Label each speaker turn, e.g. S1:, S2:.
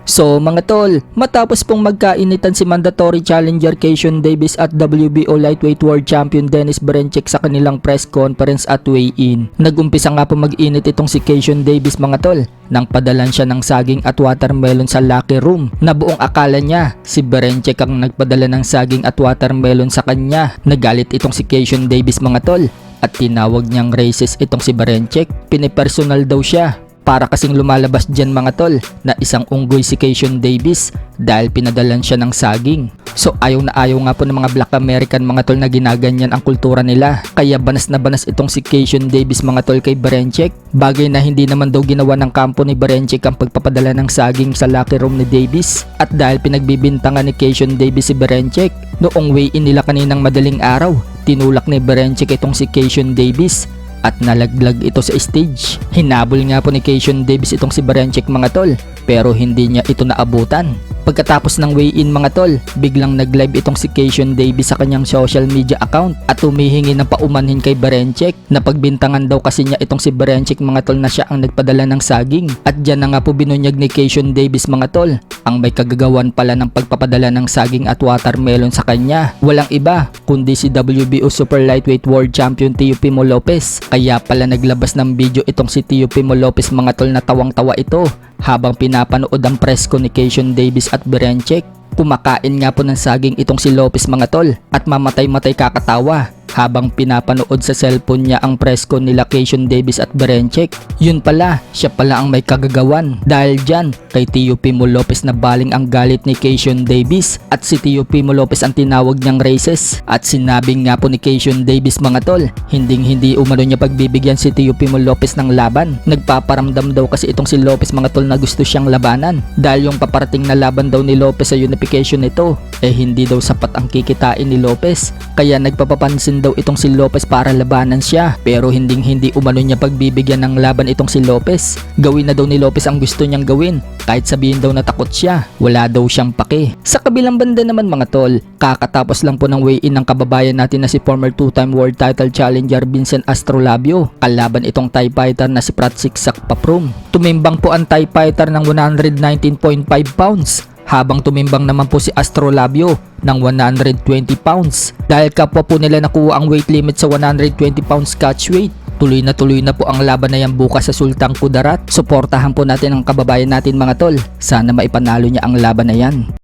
S1: So mga tol, matapos pong magkainitan si mandatory challenger Keisyon Davis at WBO Lightweight World Champion Dennis Berinchyk sa kanilang press conference at weigh-in, nag-umpisa nga po mag-init itong si Keisyon Davis mga tol nang padalan siya ng saging at watermelon sa locker room na buong akala niya si Berinchyk ang nagpadala ng saging at watermelon sa kanya. Nagalit itong si Keisyon Davis mga tol at tinawag niyang racist itong si Berinchyk. Pinipersonal daw siya. Para kasing lumalabas dyan mga tol na isang unggoy si Keisyon Davis dahil pinadalan siya ng saging. So ayaw na ayaw nga po ng mga Black American mga tol na ginaganyan ang kultura nila. Kaya banas na banas itong si Keisyon Davis mga tol kay Berinchyk. Bagay na hindi naman daw ginawa ng kampo ni Berinchyk ang pagpapadala ng saging sa locker room ni Davis. At dahil pinagbibintangan ni Keisyon Davis si Berinchyk, noong weigh-in nila kaninang madaling araw, tinulak ni Berinchyk itong si Keisyon Davis at nalaglag ito sa stage. Hinabol nga po ni Keisyon Davis itong si Berinchyk mga tol pero hindi niya ito naabutan. Pagkatapos ng weigh-in mga tol, biglang nag-live itong si Keisyon Davis sa kanyang social media account at humihingi ng paumanhin kay Berinchyk na pagbintangan daw kasi niya itong si Berinchyk mga tol na siya ang nagpadala ng saging. At dyan na nga po binunyag ni Keisyon Davis mga tol ang may kagagawan pala ng pagpapadala ng saging at watermelon sa kanya. Walang iba kundi si WBO Super Lightweight World Champion Teofimo Lopez. Kaya pala naglabas ng video itong si Teofimo Lopez mga tol na tawang-tawa ito habang pinapanood ang press ko ni Keisyon Davis at Berinchyk. Kumakain nga po ng saging itong si Lopez mga tol at mamatay-matay kakatawa habang pinapanood sa cellphone niya ang press con nila Keisyon Davis at Berinchyk. Yun pala, siya pala ang may kagagawan. Dahil dyan, kay Teofimo Lopez na baling ang galit ni Keisyon Davis at si Teofimo Lopez ang tinawag niyang racist. At sinabing nga po ni Keisyon Davis mga tol, hindi umano niya pagbibigyan si Teofimo Lopez ng laban. Nagpaparamdam daw kasi itong si Lopez mga tol na gusto siyang labanan dahil yung paparating na laban daw ni Lopez sa unification nito hindi daw sapat ang kikitain ni Lopez. Kaya nagpapapansin daw itong si Lopez para labanan siya pero hindi umano niya pagbibigyan ng laban itong si Lopez. Gawin na daw ni Lopez ang gusto niyang gawin kahit sabihin daw na takot siya. Wala daw siyang pake. Sa kabilang banda naman mga tol, kakatapos lang po ng weigh-in ng kababayan natin na si former 2-time world title challenger Vincent Astrolabio kalaban itong Thai fighter na si Prachisak Paprum. Tumimbang po ang Thai fighter ng 119.5 pounds habang tumimbang naman po si Astrolabio ng 120 pounds. Dahil kapwa po nila nakuha ang weight limit sa 120 pounds catch weight, tuloy na po ang laban na yan bukas sa Sultan Kudarat. Suportahan po natin ang kababayan natin mga tol. Sana maipanalo niya ang laban na yan.